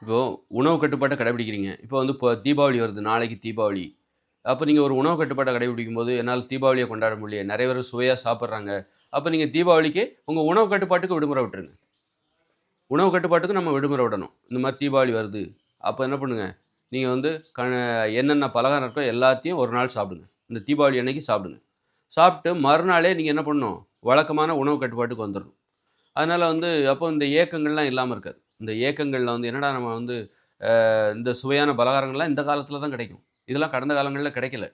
இப்போ உணவு கட்டுப்பாட்ட கடைபிடிக்கிறீங்க. இப்போ தீபாவளி வருது. நாளைக்கு தீபாவளி. அப்ப நீங்க ஒரு உணவு கட்டுப்பாட்ட கடைபிடிக்கும்போது, என்னால தீபாவளிய கொண்டாட முடியல. நெறைய பேர் சுவையா சாப்பிடுறாங்க. அப்ப நீங்க தீபாவளிக்கு உங்க உணவு கட்டுப்பாட்டுக்கு விடுமுறை விட்டுருங்க. உணவு கட்டுப்பாட்டுக்கு நம்ம விடுமுறை விடணும். இந்த மாரி தீபாவளி வருது. அப்ப என்ன பண்ணுங்க, நீங்க வந்து என்னென்ன பலகாரம் இருக்கோ எல்லாத்தையும் ஒரு நாள் சாப்பிடுங்க. இந்த தீபாவளி அன்னைக்கு சாப்பிடுங்க. சாப்பிட்டு மறுநாளே நீங்க என்ன பண்ணணும், வழக்கமான உணவு கட்டுப்பாட்டுக்கு வந்துரணும். அதனால அப்போ இந்த ஏக்கங்கள்லாம் இல்லாம இருக்காது. இந்த ஏக்கங்கள்ல என்னடா நம்ம இந்த சுவையான பலகாரங்கள்லாம் இந்த காலத்தில தான் கிடைக்கும். இதெல்லாம் கடந்த காலங்கள்ல கிடைக்கல.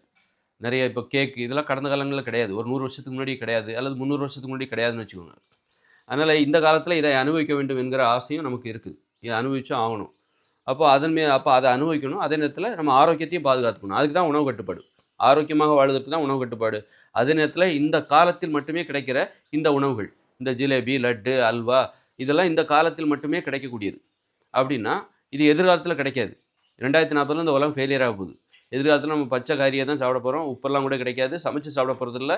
நெறைய இப்போ கேக் இதெல்லாம் கடந்த காலங்கள்ல கிடையாது. ஒரு 100 வருஷத்துக்கு முன்னாடி கிடையாது. அல்லது 300 வருஷத்துக்கு முன்னாடி கிடையாதுன்னு வச்சுக்கோங்க. அதனால இந்த காலத்தில இதை அனுபவிக்க வேண்டும் என்கிற ஆசையும் நமக்கு இருக்கு. இத அனுபவிச்சும் ஆவணும். அப்ப அத அனுபவிக்கணும். அதே நேரத்தில நம்ம ஆரோக்கியத்தையும் பாதுகாத்துக்கணும். அதுக்கு தான் உணவு கட்டுப்பாடு. ஆரோக்கியமாக வாழ்வதற்கு தான் உணவு கட்டுப்பாடு. அதே நேரத்தில இந்த காலத்தில் மட்டுமே கிடைக்கிற இந்த உணவுகள். இந்த ஜிலேபி, லட்டு, அல்வா இதெல்லாம் இந்த காலத்தில் மட்டுமே கிடைக்கக்கூடியது. அப்படின்னா, இது எதிர்காலத்தில கிடைக்காது. 2040ல இந்த உலகம் ஃபெயிலியர் ஆக போகுது. எதிர்காலத்தில நம்ம பச்சை காரியா தான் சாப்பிட போறோம். உப்பெல்லாம் கூட கிடைக்காது. சமைச்சு சாப்பிட போறதில்ல.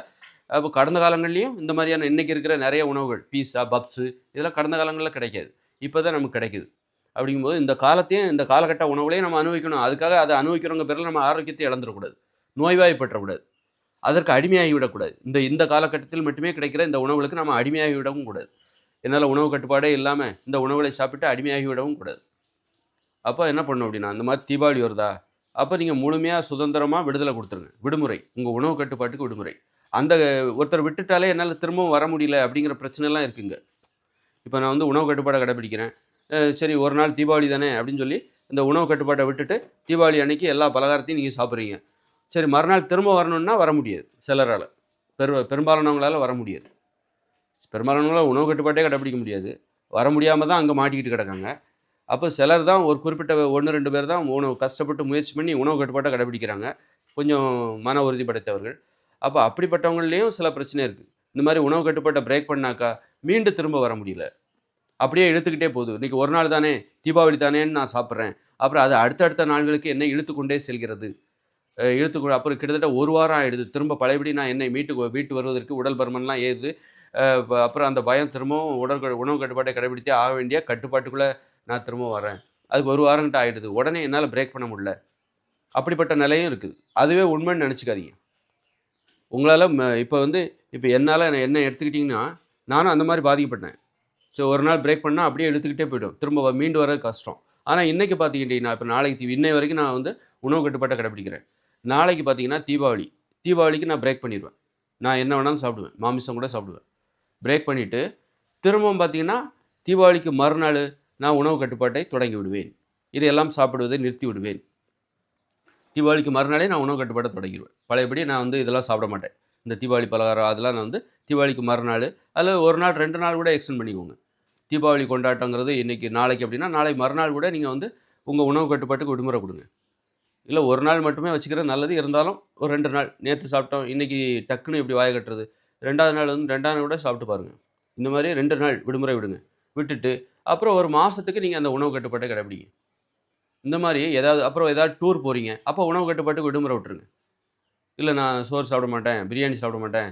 அப்போ கடந்த காலங்கள்லயும் இந்த மாதிரியான இன்னைக்கு இருக்கிற நெறைய உணவுகள், பீஸா, பப்ஸு இதெல்லாம் கடந்த காலங்கள்ல கிடைக்காது. இப்ப தான் நமக்கு கிடைக்குது. அப்படிங்கும்போது இந்த காலத்தையும், இந்த காலகட்ட உணவுகளையும் நம்ம அனுபவிக்கணும். அதுக்காக அத அனுபவிக்கிறோங்க பேர்ல நம்ம ஆரோக்கியத்தை இழந்துறக்கூடாது. நோய்வாய்ப்பற்றக்கூடாது. அதற்கு அடிமையாகி விடக்கூடாது. இந்த இந்த காலகட்டத்தில் மட்டுமே கிடைக்கிற இந்த உணவுகளுக்கு நம்ம அடிமையாகி விடவும் கூடாது. என்னால உணவு கட்டுப்பாடே இல்லாம இந்த உணவுகளை சாப்பிட்டு அடிமையாகி விடவும் கூடாது. அப்ப என்ன பண்ணணும் அப்படின்னா, இந்த மாரி தீபாவளி வருதா, அப்ப நீங்க முழுமையா சுதந்திரமா விடுதலை குடுத்துருங்க. விடுமுறை. உங்க உணவு கட்டுப்பாட்டுக்கு விடுமுறை. அந்த ஒருத்தர விட்டுட்டாலே என்னால திரும்பவும் வர முடியல அப்படிங்கிற பிரச்சனைலாம் இருக்குங்க. இப்ப நான் உணவு கட்டுப்பாட கடைபிடிக்கிறேன். சரி ஒரு நாள் தீபாவளி தானே அப்படின்னு சொல்லி, இந்த உணவு கட்டுப்பாட்ட விட்டுட்டு, தீபாவளி அன்னைக்கு எல்லா பலகாரத்தையும் நீங்க சாப்பிடுறீங்க. சரி மறுநாள் திரும்ப வரணும்னா வர முடியாது சிலரால. பெரும்பாலானவங்களால வர முடியாது. பெரும்பாலானவங்களால உணவு கட்டுப்பாட்டே கடைபிடிக்க முடியாது. வர முடியாம தான் அங்க மாட்டிக்கிட்டு கிடக்காங்க. அப்போ சிலர் தான் ஒரு குறிப்பிட்ட 1, 2 பேர் தான் கஷ்டப்பட்டு முயற்சி பண்ணி உணவு கட்டுப்பாட்ட கடைபிடிக்கிறாங்க. கொஞ்சம் மன உறுதி படைத்தவர்கள். அப்ப அப்படிப்பட்டவங்கள்லயும் சில பிரச்சனை இருக்கு. இந்த மாரி உணவு கட்டுப்பாட்ட பிரேக் பண்ணாக்கா, மீண்டும் திரும்ப வர முடியல. அப்படியே இழுத்துக்கிட்டே போகுது. இன்னைக்கு ஒரு நாள் தானே, தீபாவளி தானேன்னு நான் சாப்பிடுறேன். அப்புறம் அது அடுத்தடுத்த நாள்களுக்கு என்னை இழுத்துக்கொண்டே செல்கிறது. அப்புறம் கிட்டத்தட்ட 1 வாரம் ஆயிடுது. திரும்ப பழையபடி நான் என்னை மீட்டு வருவதற்கு உடல் பருமன்லாம் ஏறுது. அப்புறம் அந்த பயம் திரும்பவும் உணவு கட்டுப்பாட்டை கடைபிடித்தே ஆக வேண்டிய கட்டுப்பாட்டுக்குள்ள நான் திரும்பவும் வரேன். அதுக்கு 1 வாரம்கிட்ட ஆயிடுது. உடனே என்னால பிரேக் பண்ண முடியல. அப்படிப்பட்ட நிலையும் இருக்குது. அதுவே உண்மைன்னு நெனச்சுக்காதீங்க. உங்களால இப்ப என்னால என்ன எடுத்துக்கிட்டீங்கன்னா, நானும் அந்த மாரி பாதிக்கப்பட்டேன். ஸோ ஒரு நாள் பிரேக் பண்ணா அப்படியே இழுத்துக்கிட்டே போயிடும். திரும்ப மீண்டு வர்றது கஷ்டம். ஆனா இன்னைக்கு பார்த்துக்கிட்டீங்கன்னா, இப்ப நாளைக்கு இன்னை வரைக்கும் நான் உணவு கட்டுப்பாட்ட கடைபிடிக்கிறேன். நாளைக்கு பார்த்தீங்கன்னா தீபாவளி. தீபாவளிக்கு நான் பிரேக் பண்ணிருவேன். நான் என்ன வேணாலும் சாப்பிடுவேன். மாமிசம் கூட சாப்பிடுவேன். பிரேக் பண்ணிட்டு, திரும்பவும் பார்த்தீங்கன்னா, தீபாவளிக்கு மறுநாள் நான் உணவு கட்டுப்பாட்டை தொடங்கி விடுவேன். இதையெல்லாம் சாப்பிடுவதை நிறுத்தி விடுவேன். தீபாவளிக்கு மறுநாளே நான் உணவு கட்டுப்பாட்ட தொடங்கிருவேன். பழையபடி நான் இதெல்லாம் சாப்பிட மாட்டேன். இந்த தீபாவளி பலகாரம் அதெல்லாம் நான் தீபாவளிக்கு மறுநாள் அல்லது 1 நாள் 2 நாள் கூட எக்ஸ்டெண்ட் பண்ணிக்கோங்க. தீபாவளி கொண்டாட்டங்கிறது இன்னைக்கு நாளைக்கு அப்படின்னா, நாளை மறுநாள் கூட நீங்க உங்க உணவு கட்டுப்பாட்டுக்கு விடுமுறை குடுங்க. இல்ல 1 நாள் மட்டுமே வச்சுக்கிறது நல்லது. இருந்தாலும் ஒரு 2 நாள் நேத்து சாப்பிட்டோம். இன்னைக்கு டக்குன்னு எப்படி வாய கட்டுறது? 2வது நாள் 2வது நாள் கூட சாப்பிட்டு பாருங்க. இந்த மாரி 2 நாள் விடுமுறை விடுங்க. விட்டுட்டு, அப்புறம் 1 மாசத்துக்கு நீங்க அந்த உணவு கட்டுப்பாட்ட கடைபிடிங்க. இந்த மாரி ஏதாவது டூர் போறீங்க. அப்போ உணவு கட்டுப்பாட்டுக்கு விடுமுறை விட்டுருங்க. இல்ல நான் சோறு சாப்பிட மாட்டேன், பிரியாணி சாப்பிட மாட்டேன்,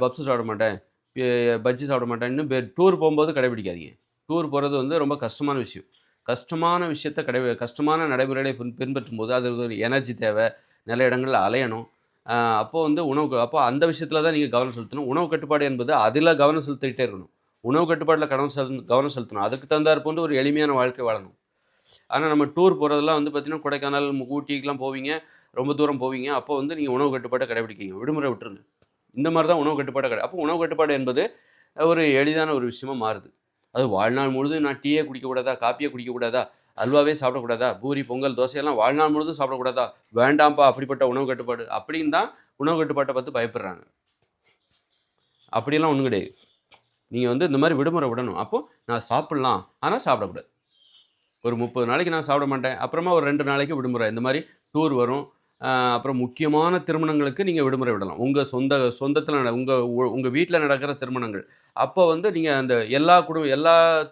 பப்ஸு சாப்பிட மாட்டேன், எ பஜ்ஜி சாப்பிட மாட்டேன்னு டூர் போம்போது கடைபிடிக்காதீங்க. டூர் போறது ரொம்ப கஷ்டமான விஷயம். கஷ்டமான விஷயத்த கஷ்டமான நடைமுறைகளை பின்பற்றும்போது அது ஒரு எனர்ஜி தேவை. நிறைய இடங்கள்ல அலையணும். அப்போ அப்போ அந்த விஷயத்துல தான் நீங்க கவனம் செலுத்தணும். உணவு கட்டுப்பாடு என்பது அதில கவனம் செலுத்திக்கிட்டே இருக்கணும். உணவு கட்டுப்பாட்டுல கவனம் செலுத்தணும். அதுக்கு தகுந்தாற் போன்று ஒரு எளிமையான வாழ்க்கை வாழணும். ஆனா நம்ம டூர் போறதெல்லாம் பார்த்தீங்கன்னா, கொடைக்கானல், ஊட்டிக்குலாம் போவீங்க. ரொம்ப தூரம் போவீங்க. அப்போ நீங்க உணவு கட்டுப்பாட்ட கடைபிடிக்கீங்க. விடுமுறை விட்டுருங்க. இந்த மாரி தான் உணவு கட்டுப்பாட்ட அப்போ உணவு கட்டுப்பாடு என்பது ஒரு எளிதான ஒரு விஷயமா மாறுது. அது வாழ்நாள் முழுதும் நான் டீயே குடிக்கக்கூடாதா? காப்பியே குடிக்கக்கூடாதா? அல்வாவே சாப்பிடக்கூடாதா? பூரி, பொங்கல், தோசையெல்லாம் வாழ்நாள் முழுதும் சாப்பிடக்கூடாதா? வேண்டாம்ப்பா அப்படிப்பட்ட உணவு கட்டுப்பாடு. அப்படின்னு தான் உணவு கட்டுப்பாட்ட பார்த்து பயப்படுறாங்க. அப்படியெல்லாம் ஒண்ணும் கிடையாது. நீங்க இந்த மாரி விடுமுறை விடணும். அப்போ நான் சாப்பிடலாம். ஆனா சாப்பிடக்கூடாது. ஒரு 30 நாளைக்கு நான் சாப்பிட மாட்டேன். அப்புறமா ஒரு 2 நாளைக்கு விடுமுறை. இந்த மாரி டூர் வரும். அப்புறம் முக்கியமான திருமணங்களுக்கு நீங்க விடுமுறை விடலாம். உங்க சொந்தத்தில உங்க வீட்ல நடக்கிற திருமணங்கள். அப்போ நீங்க அந்த எல்லா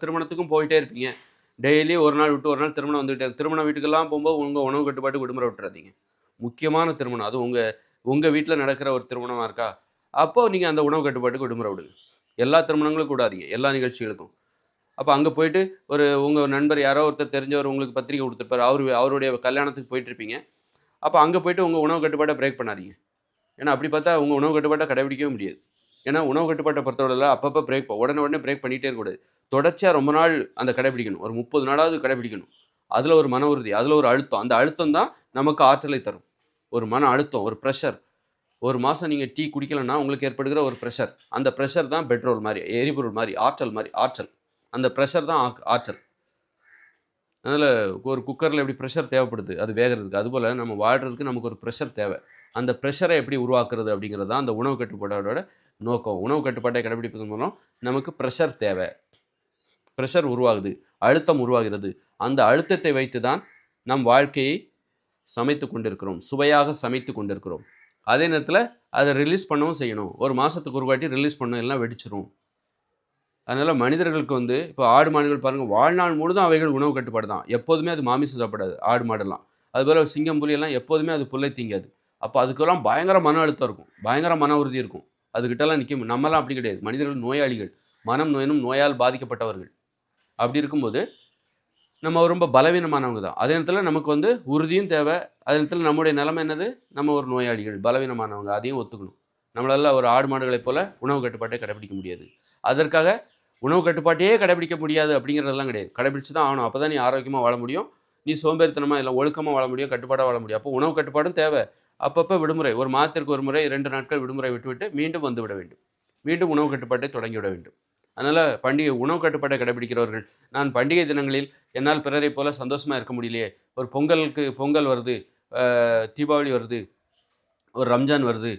திருமணத்துக்கும் போயிட்டே இருப்பீங்க. டெய்லி ஒரு நாள் விட்டு ஒரு நாள் திருமணம் வந்துகிட்டே இருக்கும். திருமண வீட்டுக்கெல்லாம் போம்போது உங்க உணவு கட்டுப்பாட்டுக்கு விடுமுறை விட்டுறாதீங்க. முக்கியமான திருமணம். அதுவும் உங்க உங்க வீட்ல நடக்கிற ஒரு திருமணமா இருக்கா? அப்போ நீங்க அந்த உணவு கட்டுப்பாட்டுக்கு விடுமுறை விடுங்க. எல்லா திருமணங்களுக்கும் விடாதீங்க. எல்லா நிகழ்ச்சிகளுக்கும். அப்போ அங்கே போயிட்டு உங்கள் நண்பர் யாரோ ஒருத்தர் தெரிஞ்சவர் உங்களுக்கு பத்திரிக்கை கொடுத்துருப்பார், அவருடைய கல்யாணத்துக்கு போயிட்டுருப்பீங்க. அப்போ அங்கே போயிட்டு உங்கள் உணவு கட்டுப்பாட்டை பிரேக் பண்ணாதீங்க. ஏன்னா அப்படி பார்த்தா உங்கள் உணவு கட்டுப்பாட்டை கடைபிடிக்கவே முடியாது. ஏன்னா உணவு கட்டுப்பாட்டை பொறுத்தவரையில் அப்பப்போ உடனே பிரேக் பண்ணிகிட்டே இருக்கக்கூடாது. தொடர்ச்சியாக ரொம்ப நாள் அந்த கடைபிடிக்கணும். ஒரு 30 நாளாவது கடைபிடிக்கணும். அதில் ஒரு மன உறுதி, அதில் ஒரு அழுத்தம். அந்த அழுத்தம் தான் நமக்கு ஆற்றலை தரும். ஒரு மன அழுத்தம், ஒரு ப்ரெஷர். ஒரு மாதம் நீங்கள் டீ குடிக்கலைன்னா உங்களுக்கு ஏற்படுகிற ஒரு ப்ரெஷர். அந்த ப்ரெஷர் தான் பெட்ரோல் மாதிரி, எரிபொருள் மாதிரி, ஆற்றல். அந்த ப்ரெஷர் தான் ஆற்றல். அதனால் ஒரு குக்கரில் எப்படி ப்ரெஷர் தேவைப்படுது அது வேகிறதுக்கு, அதுபோல் நம்ம வாழ்கிறதுக்கு நமக்கு ஒரு ப்ரெஷர் தேவை. அந்த ப்ரெஷரை எப்படி உருவாக்குறது அப்படிங்கிறது தான் அந்த உணவு கட்டுப்பாட்டோட நோக்கம். உணவு கட்டுப்பாட்டை கடைபிடிப்பதன் மூலம் நமக்கு ப்ரெஷர் தேவை. ப்ரெஷர் உருவாகுது, அழுத்தம் உருவாகிறது. அந்த அழுத்தத்தை வைத்து தான் நம் வாழ்க்கையை சமைத்து கொண்டிருக்கிறோம், சுவையாக சமைத்து கொண்டிருக்கிறோம். அதே நேரத்தில் அதை ரிலீஸ் பண்ணவும் செய்யணும். ஒரு மாதத்துக்கு ஒரு வாட்டி ரிலீஸ் பண்ணணும், எல்லாம் வெடிச்சிரும். அதனால் மனிதர்களுக்கு இப்போ ஆடு மாடுகள் பாருங்கள், வாழ்நாள் முழுதும் அவைகள் உணவு கட்டுப்பாடு தான். எப்போதுமே அது மாமிசம் சாப்பிடாது, ஆடு மாடெல்லாம். அதுபோல் சிங்கம் புலியெல்லாம் எப்போதுமே அது புல்லை திங்காது. அப்போ அதுக்கெல்லாம் பயங்கர மன அழுத்தம் இருக்கும், பயங்கர மன உறுதி இருக்கும். அதுக்கிட்டலாம் நிற்க நம்மலாம் அப்படி கிடையாது. மனிதர்கள் நோயாளிகள், மனம் நோயினும் நோயால் பாதிக்கப்பட்டவர்கள். அப்படி இருக்கும்போது நம்ம ரொம்ப பலவீனமானவங்க தான். அதே நேரத்தில் நமக்கு உறுதியும் தேவை. அதே நேரத்தில் நம்முடைய நிலைமை என்னது, நம்ம ஒரு நோயாளிகள், பலவீனமானவங்க, அதையும் ஒத்துக்கணும். நம்மளால் ஒரு ஆடு மாடுகளைப் போல் உணவு கட்டுப்பாட்டை கடைபிடிக்க முடியாது. அதற்காக உணவு கட்டுப்பாட்டையே கடைபிடிக்க முடியாது அப்படிங்கிறதெல்லாம் கிடையாது. கடைபிடிச்சு தான் ஆகணும். அப்போ தான் நீ ஆரோக்கியமாக வாழ முடியும். நீ சோம்பேறித்தனமாக இல்லை ஒழுக்கமாக வாழ முடியும், கட்டுப்பாடாக வாழ முடியும். அப்போ உணவு கட்டுப்பாடும் தேவை. அப்பப்போ விடுமுறை, ஒரு மாதத்திற்கு ஒரு முறை 2 நாட்கள் விடுமுறை விட்டுவிட்டு மீண்டும் வந்துவிட வேண்டும். மீண்டும் உணவு கட்டுப்பாட்டை தொடங்கிவிட வேண்டும். அதனால் உணவு கட்டுப்பாட்டை கடைபிடிக்கிறவர்கள், நான் பண்டிகை தினங்களில் என்னால் பிறரை போல சந்தோஷமாக இருக்க முடியலையே, ஒரு பொங்கல் வருது, தீபாவளி வருது, ஒரு ரம்ஜான் வருது,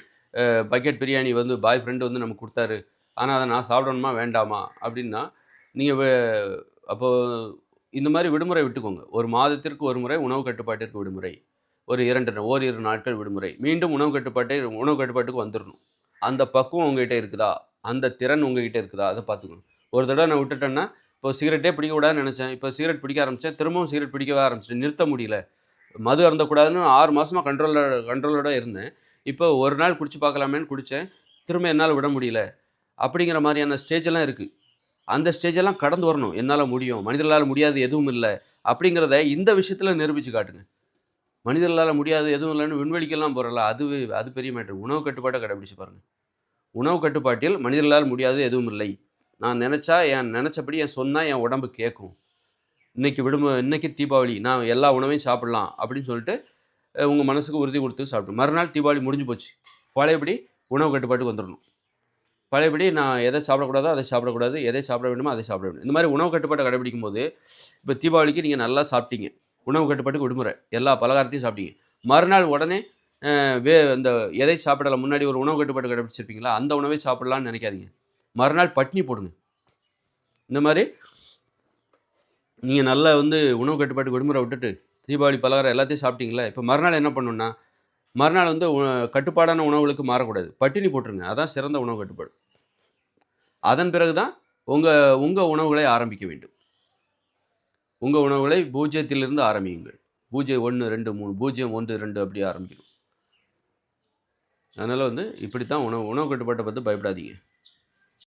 பக்கெட் பிரியாணி பாய் ஃப்ரெண்டு நமக்கு கொடுத்தாரு, ஆனால் அதை நான் சாப்பிடணுமா வேண்டாமா அப்படின்னா, நீங்கள் அப்போது இந்த மாதிரி விடுமுறை விட்டுக்கோங்க. ஒரு மாதத்திற்கு ஒரு முறை உணவு கட்டுப்பாட்டிற்கு விடுமுறை, ஓரிரு நாட்கள் விடுமுறை, மீண்டும் உணவு கட்டுப்பாட்டுக்கு வந்துடணும். அந்த பக்குவம் உங்ககிட்ட இருக்குதா, அந்த திறன் உங்ககிட்ட இருக்குதா, அதை பார்த்துக்கணும். ஒரு தடவை நான் விட்டுட்டேன்னா, இப்போ சிகரெட்டே பிடிக்கக்கூடாதுன்னு நினச்சேன், இப்போ சிகரெட் பிடிக்க ஆரம்பித்தேன், திரும்பவும் சிகரெட் பிடிக்கவே ஆரம்பிச்சிட்டேன், நிறுத்த முடியல. மது அருந்தக்கூடாதுன்னு 6 மாதமாக கண்ட்ரோலோடு இருந்தேன். இப்போ ஒரு நாள் குடிச்சு பார்க்கலாமேன்னு குடித்தேன், திரும்ப என்னால் விட முடியல. அப்படிங்கிற மாதிரியான ஸ்டேஜெல்லாம் இருக்குது. அந்த ஸ்டேஜெல்லாம் கடந்து வரணும். என்னால் முடியும், மனிதர்களால் முடியாது எதுவும் இல்லை அப்படிங்கிறத இந்த விஷயத்தில் நிரூபித்து காட்டுங்க. மனிதர்களால் முடியாது எதுவும் இல்லைன்னு விண்வெளிக்கெல்லாம் போகிறல, அது பெரிய மேட்ரு. உணவு கட்டுப்பாட்டை கடைபிடிச்சு பாருங்கள். உணவு கட்டுப்பாட்டில் மனிதர்களால் முடியாது எதுவும் இல்லை. நான் நினச்சபடி சொன்னால் என் உடம்பு கேட்கும். இன்னைக்கு தீபாவளி, நான் எல்லா உணவையும் சாப்பிட்லாம் அப்படின்னு சொல்லிட்டு உங்கள் மனசுக்கு உறுதி கொடுத்து சாப்பிடும். மறுநாள் தீபாவளி முடிஞ்சு போச்சு. பழையபடி உணவு கட்டுப்பாட்டுக்கு வந்துடணும். பழையபடி நான் எதை சாப்பிடக்கூடாதோ அதை சாப்பிடக்கூடாது, எதை சாப்பிட வேண்டுமோ அதை சாப்பிட வேண்டும். இந்த மாதிரி உணவு கட்டுப்பாட்டை கடைபிடிக்கும் போது, இப்போ தீபாவளிக்கு நீங்கள் நல்லா சாப்பிட்டீங்க, உணவு கட்டுப்பாட்டுக்கு விடுமுறை, எல்லா பலகாரத்தையும் சாப்பிட்டீங்க. மறுநாள் உடனே இந்த எதை சாப்பிடலை, முன்னாடி ஒரு உணவு கட்டுப்பாடு கடைபிடிச்சிருப்பீங்களா, அந்த உணவை சாப்பிடலான்னு நினைக்காதீங்க. மறுநாள் பட்னி போடுங்க. இந்த மாதிரி நீங்கள் நல்லா உணவு கட்டுப்பாட்டுக்கு விடுமுறை விட்டுட்டு தீபாவளி பலகாரம் எல்லாத்தையும் சாப்பிட்டீங்களா, இப்போ மறுநாள் என்ன பண்ணணுன்னா, மறுநாள் கட்டுப்பாடான உணவுகளுக்கு மாறக்கூடாது, பட்டினி போட்டுருங்க. அதான் சிறந்த உணவு கட்டுப்பாடு. அதன் பிறகு தான் உங்கள் உணவுகளை ஆரம்பிக்க வேண்டும். உங்கள் உணவுகளை 0லிருந்து ஆரம்பியுங்கள். 0, 1, 2, 3, 0, 1, 2 அப்படி ஆரம்பிக்கணும். அதனால் இப்படி தான் உணவு கட்டுப்பாட்டை பார்த்து பயப்படாதீங்க.